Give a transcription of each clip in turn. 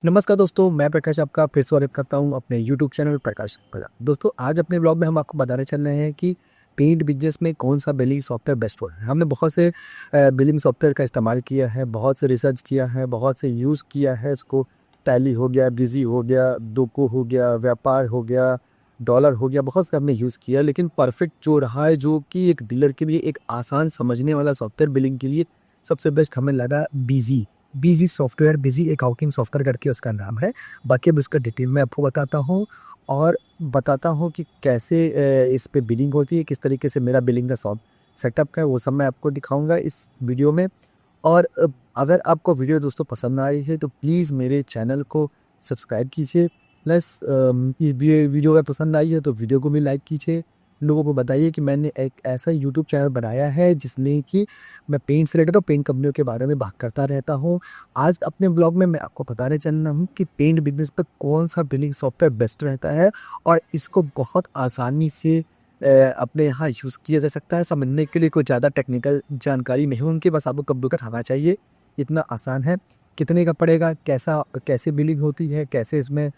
नमस्कार दोस्तों, मैं प्रकाश आपका फिर स्वागत करता हूं अपने यूट्यूब चैनल प्रकाश प्रजा। दोस्तों, आज अपने ब्लॉग में हम आपको बताने चल रहे हैं कि पेंट बिजनेस में कौन सा बिलिंग सॉफ्टवेयर बेस्ट होता है। हमने बहुत से बिलिंग सॉफ्टवेयर का इस्तेमाल किया है, बहुत से रिसर्च किया है, बहुत से यूज़ किया है इसको। टैली हो गया, बिजी हो गया, डोको हो गया, व्यापार हो गया, डॉलर हो गया, बहुत से हमने यूज़ किया। लेकिन परफेक्ट जो रहा है, जो कि एक डीलर के लिए एक आसान समझने वाला सॉफ्टवेयर बिलिंग के लिए सबसे बेस्ट हमें लगा busy. Busy software, busy accounting software करके उसका नाम है। बाकी अब इसका डिटेल में आपको बताता हूँ और बताता हूँ कि कैसे इस पे बिलिंग होती है, किस तरीके से मेरा बिलिंग का सेटअप है, वो सब मैं आपको दिखाऊंगा इस वीडियो में। और अगर आपको वीडियो दोस्तों पसंद आ रही है तो प्लीज़ मेरे चैनल को सब्सक्राइब कीजिए। प्लस ये वीडियो अगर पसंद आई है तो वीडियो को भी लाइक कीजिए। लोगों को बताइए कि मैंने एक ऐसा यूट्यूब चैनल बनाया है जिसमें कि मैं पेंट से रिलेटेड और पेंट कंपनियों के बारे में बात करता रहता हूँ। आज अपने ब्लॉग में मैं आपको बताने चल रहा हूँ कि पेंट बिजनेस पर कौन सा बिलिंग सॉफ्टवेयर बेस्ट रहता है और इसको बहुत आसानी से अपने यहाँ यूज़ किया जा सकता है। समझने के लिए कोई ज़्यादा टेक्निकल जानकारी नहीं होगी, बस आपको कंप्यूटर आना चाहिए, इतना आसान है। कितने का पड़ेगा, कैसे बिलिंग होती है, कैसे इसमें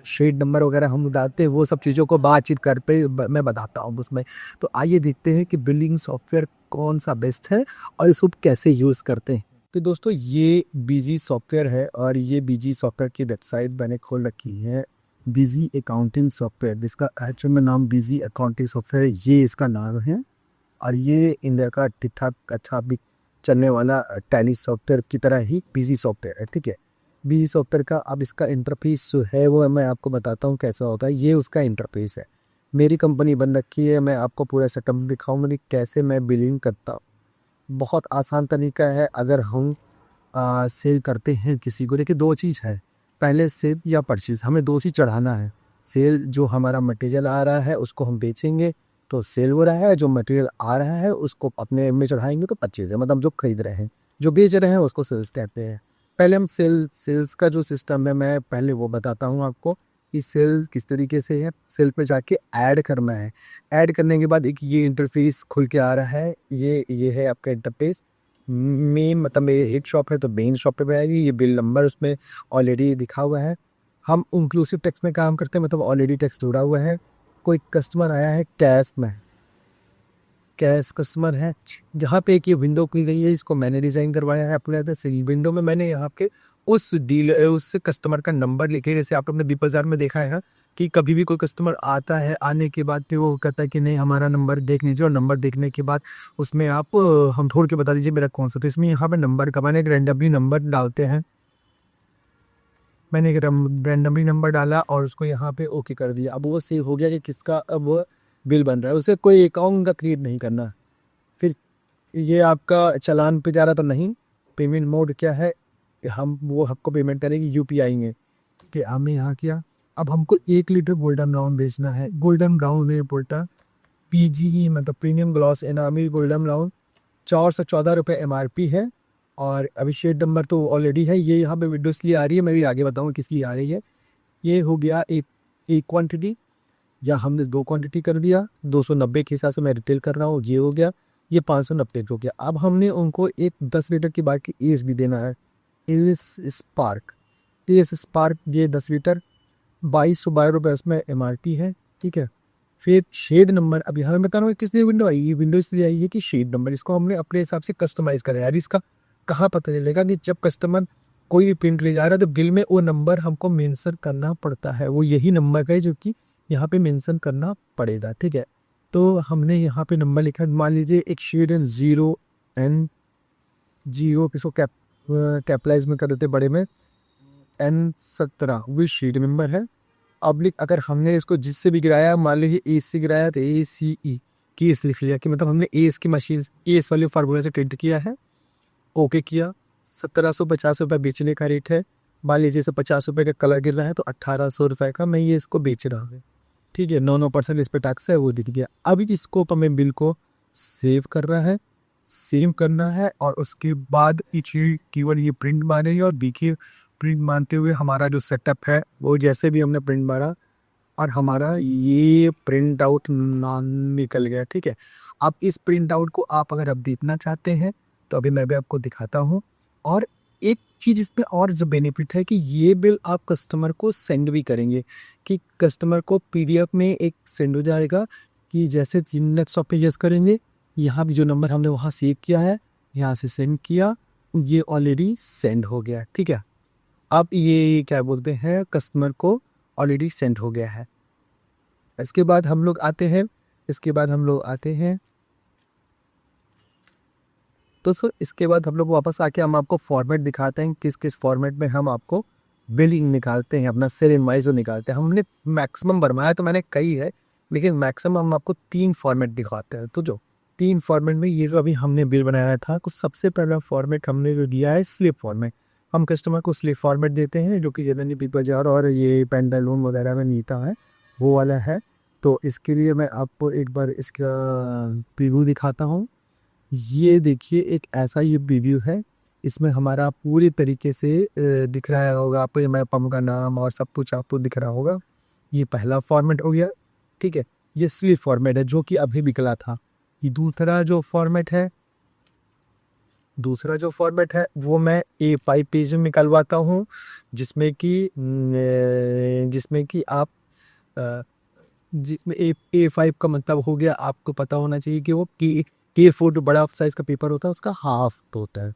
शेड नंबर वगैरह हम डालते हैं, वो सब चीज़ों को बातचीत कर पे मैं बताता हूँ उसमें। तो आइए देखते हैं कि बिलिंग सॉफ्टवेयर कौन सा बेस्ट है और इसको कैसे यूज़ करते हैं। तो दोस्तों, ये बिजी सॉफ्टवेयर है और ये बिजी सॉफ्टवेयर की वेबसाइट मैंने खोल रखी है। बिजी अकाउंटिंग सॉफ्टवेयर, जिसका एक्चुअल में नाम बिजी अकाउंटिंग सॉफ्टवेयर, ये इसका नाम है। और ये इंडिया का ठीक ठाक अच्छा भी चलने वाला टैली सॉफ्टवेयर की तरह ही बिजी सॉफ्टवेयर है, ठीक है। बिजी सॉफ्टवेयर का अब इसका इंटरफेस जो है वो मैं आपको बताता हूँ कैसा होता है। ये उसका इंटरफेस है। मेरी कंपनी बन रखी है, मैं आपको पूरा सेटअप दिखाऊंगा कि कैसे मैं बिलिंग करता हूँ। बहुत आसान तरीका है। अगर हम सेल करते हैं किसी को, देखिए दो चीज़ है, पहले सेल या परचेज, हमें दो चीज़ चढ़ाना है। सेल, जो हमारा मटेरियल आ रहा है उसको हम बेचेंगे तो सेल हो रहा है, जो मटेरियल आ रहा है उसको अपने में चढ़ाएंगे तो परचेज है, मतलब जो खरीद रहे हैं, जो बेच रहे हैं उसको सेल्स कहते हैं। पहले हम सेल्स का जो सिस्टम है मैं पहले वो बताता हूँ आपको कि सेल्स किस तरीके से है। सेल पे जाके ऐड करना है। ऐड करने के बाद एक ये इंटरफेस खुल के आ रहा है। ये है आपका इंटरफेस। मेन मतलब मेरी एक शॉप है तो मेन शॉप पे आएगी। ये बिल नंबर उसमें ऑलरेडी दिखा हुआ है। हम इंक्लूसिव टैक्स में काम करते हैं, मतलब ऑलरेडी टैक्स जुड़ा हुआ है। कोई कस्टमर आया है कैश में, कैश कस्टमर है, जहाँ पे एक ये विंडो खुल गई है, इसको मैंने डिज़ाइन करवाया है अपने अंदर से। विंडो में मैंने यहाँ पे उस कस्टमर का नंबर लिखे, जैसे आप लोग ने बिग बाज़ार में देखा है ना कि कभी भी कोई कस्टमर आता है, आने के बाद फिर वो कहता है कि नहीं हमारा नंबर देख लीजिए, और नंबर देखने के बाद उसमें आप हम छोड़ के बता दीजिए मेरा कौन सा। तो इसमें यहाँ पे नंबर का मैंने एक रैंडमली नंबर डालते हैं। मैंने एक रैंडमली नंबर डाला और उसको यहाँ पे ओके कर दिया। अब वो सेव हो गया कि किसका अब वो बिल बन रहा है। उसे कोई अकाउंट का क्रिएट नहीं करना। फिर ये आपका चालान पे जा रहा तो नहीं। पेमेंट मोड क्या है, हम वो आपको पेमेंट करेंगे यूपीआई में। कि हमने यहाँ किया। अब हमको 1 लीटर गोल्डन ब्राउन बेचना है। गोल्डन ब्राउन में बोलता पीजी मतलब प्रीमियम ग्लॉस एनामी गोल्डन ब्राउन, 414 रुपये MRP है। और अभी शेड नंबर तो ऑलरेडी है। ये यहाँ पे विंडो इसलिए आ रही है, मैं भी आगे बताऊँ किस लिए आ रही है। ये हो गया एक क्वांटिटी, या हमने 2 क्वांटिटी कर दिया। 290 के हिसाब से मैं रिटेल कर रहा हूँ, ये हो गया। ये 590 हो गया। अब हमने उनको एक 10 लीटर की बाइक की एस भी देना है। एस स्पार्क ये 10 लीटर, 2212 रुपये उसमें MRP है, ठीक है। फिर शेड नंबर, अब यहाँ मैं बता रहा हूँ किस लिए विंडो आई। ये विंडो इसलिए आई है कि शेड नंबर इसको हमने अपने हिसाब से कस्टमाइज़ करा है। यार इसका कहाँ पता चलेगा कि जब कस्टमर कोई भी प्रिंट ले जा रहा है तो बिल में वो नंबर हमको मेंशन करना पड़ता है। वो यही नंबर है जो कि यहाँ पे मेंशन करना पड़ेगा, ठीक है। तो हमने यहाँ पे नंबर लिखा, मान लीजिए एक शेड एन 0 किसको कैपिटलाइज में कर देते बड़े में, N17 वो शेड नंबर है। अब अगर हमने इसको जिससे भी गिराया, मान लीजिए एस से गिराया तो ACE केस लिख लिया कि मतलब हमने एस की मशीन एस वाले फार्मूला से प्रिंट किया है, ओके किया। 1750 रुपये बेचने का रेट है। मान लीजिए जैसे 50 रुपये का कलर गिर रहा है तो 1800 रुपये का मैं ये इसको बेच रहा हूँ, ठीक है। 9% इस पर टैक्स है, वो दिख गया। अभी इसको हमें बिल को सेव कर रहा है, सेव करना है, और उसके बाद केवल ये प्रिंट मारेंगे। और देखिए प्रिंट मारते हुए हमारा जो सेटअप है वो जैसे भी हमने प्रिंट मारा और हमारा ये प्रिंट आउट निकल गया, ठीक है। अब इस प्रिंट आउट को आप अगर अब देखना चाहते हैं तो अभी मैं भी आपको दिखाता हूँ। और एक चीज़ इसमें और जो बेनिफिट है कि ये बिल आप कस्टमर को सेंड भी करेंगे, कि कस्टमर को पीडीएफ में एक सेंड हो जाएगा कि जैसे नेक्स्ट शॉप पे यस करेंगे, यहाँ भी जो नंबर हमने वहाँ सेव किया है, यहाँ से सेंड किया, ये ऑलरेडी सेंड हो गया है, ठीक है। अब ये क्या बोलते हैं, कस्टमर को ऑलरेडी सेंड हो गया है। इसके बाद हम लोग आते हैं तो सर इसके बाद हम लोग वापस आके हम आपको फॉर्मेट दिखाते हैं, किस किस फॉर्मेट में हम आपको बिलिंग निकालते हैं, अपना सेल इनवॉइस निकालते हैं। हमने मैक्सिमम बनवाया तो मैंने कई है, लेकिन मैक्सिमम हम आपको 3 फॉर्मेट दिखाते हैं। तो जो 3 फॉर्मेट में ये जो अभी हमने बिल बनाया था, कुछ सबसे पहला फॉर्मेट हमने जो दिया है स्लिप फॉर्मेट। हम कस्टमर को स्लिप फॉर्मेट देते हैं, जो कि जनरली बिग बाजार और ये पेंटालून वगैरह में नीता है, वो वाला है। तो इसके लिए मैं आपको एक बार इसका प्रीव्यू दिखाता हूँ। ये देखिए, एक ऐसा ये प्रीव्यू है, इसमें हमारा पूरी तरीके से दिख रहा होगा आपको, ये मैं पंप का नाम और सब कुछ आपको दिख रहा होगा। ये पहला फॉर्मेट हो गया, ठीक है। ये स्लिप फॉर्मेट है जो कि अभी निकला था। ये दूसरा जो फॉर्मेट है वो मैं A5 पेज में निकलवाता हूँ, जिसमें कि आप जिसमें A5 का मतलब हो गया, आपको पता होना चाहिए कि वो K4 बड़ा साइज का पेपर होता है, उसका हाफ होता है।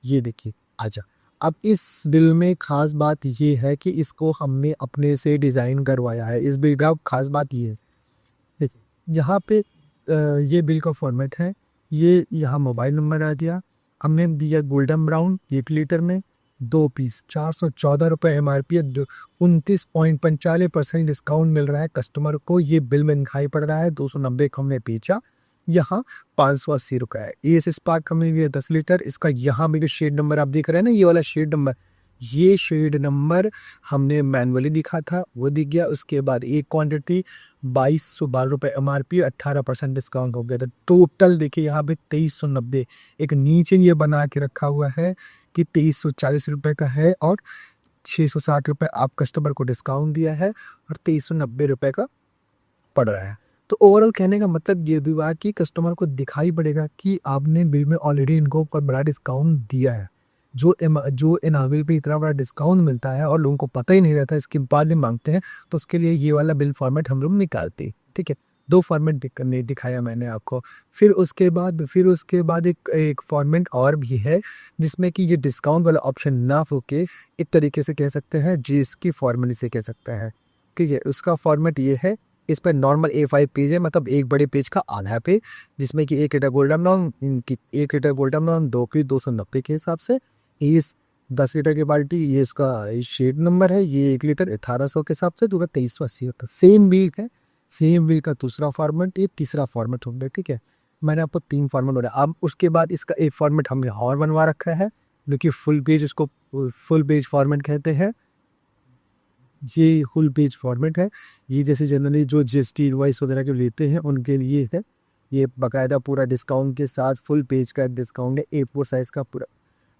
ये देखिए, आजा। अब इस बिल में खास बात ये है कि इसको हमने अपने से डिज़ाइन करवाया है। इस बिल का खास बात ये है, देखिए यहाँ पे ये बिल का फॉर्मेट है, ये यहाँ मोबाइल नंबर आ दिया, हमने दिया गोल्डन ब्राउन 1 लीटर में 2 पीस, 414 रुपये MRP है, 29.45% डिस्काउंट मिल रहा है कस्टमर को। ये बिल में दिखाई पड़ रहा है 290 का हमने बेचा, यहाँ 580 रुपये है। एस स्पार्क हमने लिया 10 लीटर, इसका यहाँ मेरे शेड नंबर आप देख रहे हैं ना, ये वाला शेड नंबर, ये शेड नंबर हमने मैनुअली लिखा था, वो दिख गया। उसके बाद एक क्वांटिटी 2212 रुपये MRP, 18% डिस्काउंट हो गया था। टोटल देखिए यहाँ पे 2390, एक नीचे ये बना के रखा हुआ है कि 2340 रुपये का है और 660 रुपये आप कस्टमर को डिस्काउंट दिया है और 2390 रुपये का पड़ रहा है। तो ओवरऑल कहने का मतलब ये भी हुआ कि कस्टमर को दिखाई पड़ेगा कि आपने बिल में ऑलरेडी इनको बहुत बड़ा डिस्काउंट दिया है। जो इनाविल पे इतना बड़ा डिस्काउंट मिलता है और लोगों को पता ही नहीं रहता, इसके बाद में मांगते हैं, तो उसके लिए ये वाला बिल फॉर्मेट हम लोग निकालते हैं, ठीक है। 2 फॉर्मेट दिखाया मैंने आपको। फिर उसके बाद एक फॉर्मेट और भी है, जिसमें कि ये डिस्काउंट वाला ऑप्शन ना होके एक तरीके से कह सकते हैं जिसकी फॉर्मेट से कह सकते हैं, ठीक है। उसका फॉर्मेट ये है, इस पर नॉर्मल A5 पेज है, मतलब एक बड़े पेज का आधा पेज, जिसमें कि 1 litre golden brown, 1 litre golden brown 2 की 290 के हिसाब से, इस 10 लीटर की बाल्टी, ये इसका शेड नंबर है, ये 1 लीटर 1800 के हिसाब से, दूसरा 2380 होता है। सेम बिल है, सेम बिल का दूसरा फॉर्मेट, ये तीसरा फॉर्मेट हो गया, ठीक है। मैंने आपको 3 फॉर्मेट हो रहा है। अब उसके बाद इसका एक फॉर्मेट हमने और बनवा रखा है, जो कि फुल पेज, इसको फुल पेज फॉर्मेट कहते हैं। ये फुल पेज फॉर्मेट है, ये जैसे जनरली जो GST इनवॉइस वगैरह जो लेते हैं उनके लिए है। ये बाकायदा पूरा डिस्काउंट के साथ फुल पेज का डिस्काउंट है, A4 साइज़ का पूरा।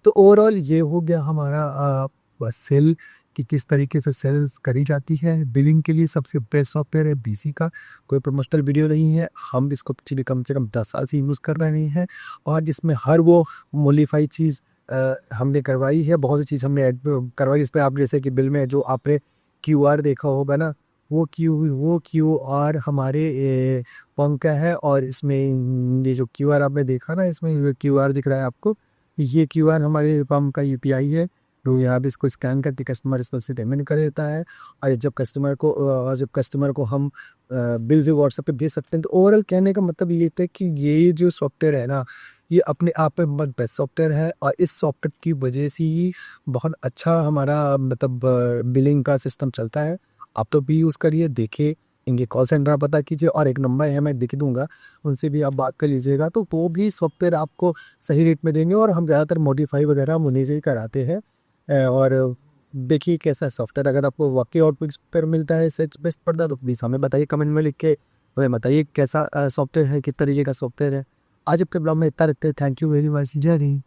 तो ओवरऑल ये हो गया हमारा सेल, कि किस तरीके से सेल्स करी जाती है। बिलिंग के लिए सबसे बेस्ट सॉफ्टवेयर है BC का, कोई प्रमोशनल वीडियो नहीं है, हम इसको पिछले कम से कम 10 साल से यूज़ कर रहे हैं, और जिसमें हर वो मॉडिफाई चीज़ हमने करवाई है, बहुत सी चीज़ हमने ऐड करवाई। इस पर आप जैसे कि बिल में जो आपने QR देखा होगा ना, वो QR हमारे पंप का है, और इसमें ये जो QR आपने देखा ना, इसमें QR दिख रहा है आपको, ये QR हमारे पंप का UPI है। तो यहाँ पे इसको स्कैन करके कस्टमर इसमें से पेमेंट कर देता है, और जब कस्टमर को हम बिल भी व्हाट्सएप पे भेज सकते हैं। तो ओवरऑल कहने का मतलब ये था कि ये जो सॉफ्टवेयर है ना, ये अपने आप में बहुत बेस्ट सॉफ्टवेयर है, और इस सॉफ्टवेयर की वजह से ही बहुत अच्छा हमारा मतलब बिलिंग का सिस्टम चलता है। आप तो भी यूज़ करिए, देखिए, इनके कॉल सेंटर पता कीजिए, और एक नंबर है मैं लिख दूंगा, उनसे भी आप बात कर लीजिएगा, तो वो भी सॉफ्टवेयर आपको सही रेट में देंगे। और हम ज़्यादातर मॉडिफाई वगैरह हम उन्हीं से ही कराते हैं। और देखिए कैसा सॉफ्टवेयर, अगर आपको वाकई आउटपुट पर मिलता है सच बेस्ट पड़ता है, तो प्लीज़ हमें बताइए, कमेंट में लिख के हमें बताइए कैसा सॉफ्टवेयर है, किस तरीके का सॉफ्टवेयर है। आज आपके ब्लॉग में इतना रखते हैं। Thank you very much. जय हिंद।